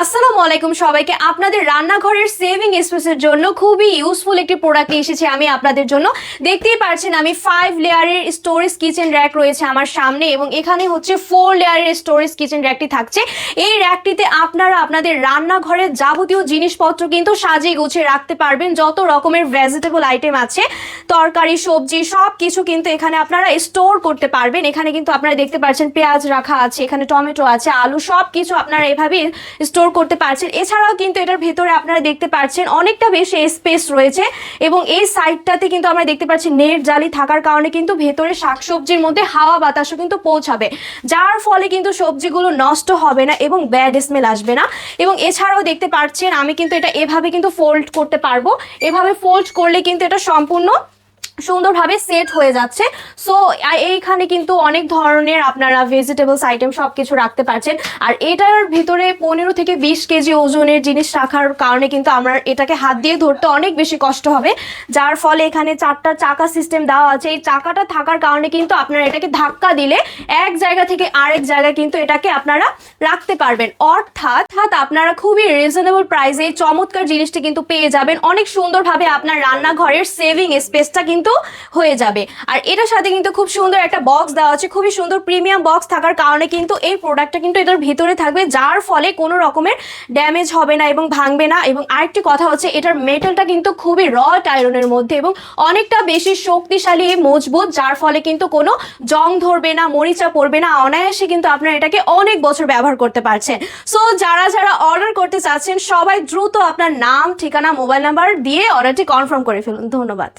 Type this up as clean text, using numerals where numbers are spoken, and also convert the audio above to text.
আসসালামু আলাইকুম সবাইকে। আপনাদের রান্নাঘরের সেভিং স্পেসের জন্য খুবই ইউজফুল একটি প্রোডাক্ট নিয়ে এসেছি আমি আপনাদের জন্য। দেখতেই পাচ্ছেন আমি 5 লেয়ারের স্টোরেজ কিচেন র্যাক রয়েছে আমার সামনে এবং এখানে হচ্ছে 4 লেয়ারের স্টোরেজ কিচেন র্যাকটি থাকছে। এই র্যাকটিতে আপনারা আপনাদের রান্নাঘরের যাবতীয় জিনিসপত্র কিন্তু সাজিয়ে গুছিয়ে রাখতে পারবেন। যত রকমের ভেজিটেবল আইটেম আছে, তরকারি, সবজি সব কিছু কিন্তু এখানে আপনারা স্টোর করতে পারবেন। এখানে কিন্তু আপনারা দেখতে পাচ্ছেন পেঁয়াজ রাখা আছে, এখানে টমেটো আছে, আলু, সব কিছু আপনারা এভাবে স্টোর করতে পারছেন। এছাড়াও কিন্তু এটার ভেতরে আপনারা দেখতে পাচ্ছেন অনেকটা বেশি স্পেস রয়েছে এবং এই সাইডটাতে কিন্তু আমরা দেখতে পাচ্ছি নেট জালি থাকার কারণে কিন্তু ভেতরে শাকসবজির মধ্যে হাওয়া বাতাসও কিন্তু পৌঁছাবে, যার ফলে কিন্তু সবজিগুলো নষ্ট হবে না এবং ব্যাড স্মেল আসবে না। এবং এছাড়াও দেখতে পাচ্ছেন আমি কিন্তু এটা এভাবে কিন্তু ফোল্ড করতে পারবো। এভাবে ফোল্ড করলে কিন্তু এটা সম্পূর্ণ সুন্দরভাবে সেট হয়ে যাচ্ছে। সো এইখানে কিন্তু অনেক ধরনের আপনারা ভেজিটেবলস আইটেম সব কিছু রাখতে পারছেন। আর এটার ভিতরে 15 থেকে 20 কেজি ওজনের জিনিস রাখার কারণে কিন্তু আমরা এটাকে হাত দিয়ে ধরতে অনেক বেশি কষ্ট হবে, যার ফলে এখানে 4টা চাকা সিস্টেম দেওয়া আছে। এই চাকাটা থাকার কারণে কিন্তু আপনারা এটাকে ধাক্কা দিলে এক জায়গা থেকে আরেক জায়গায় কিন্তু এটাকে আপনারা রাখতে পারবেন। অর্থাৎ আপনারা খুবই রিজনেবল প্রাইসে এই চমৎকার জিনিসটি কিন্তু পেয়ে যাবেন। অনেক সুন্দরভাবে আপনার রান্নাঘরের সেভিং স্পেসটা কিন্তু হয়ে যাবে। আর এটার সাথে কিন্তু খুব সুন্দর একটা বক্স দেওয়া আছে, খুবই সুন্দর প্রিমিয়াম বক্স থাকার কারণে কিন্তু এই প্রোডাক্টটা কিন্তু এটার ভিতরে থাকবে, যার ফলে কোনো রকমের ড্যামেজ হবে না এবং ভাঙবে না। এবং আরেকটি কথা হচ্ছে এটার মেটালটা কিন্তু খুবই রড আয়রনের মধ্যে এবং অনেকটা বেশি শক্তিশালী মজবুত, যার ফলে কিন্তু কোনো জং ধরবে না, মরিচা পড়বে না, অনায়াসে কিন্তু আপনারা এটাকে অনেক বছর ব্যবহার করতে পারছেন। সো যারা যারা অর্ডার করতে চাচ্ছেন সবাই দ্রুত আপনার নাম, ঠিকানা, মোবাইল নাম্বার দিয়ে অর্ডারটি কনফার্ম করে ফেলুন। ধন্যবাদ।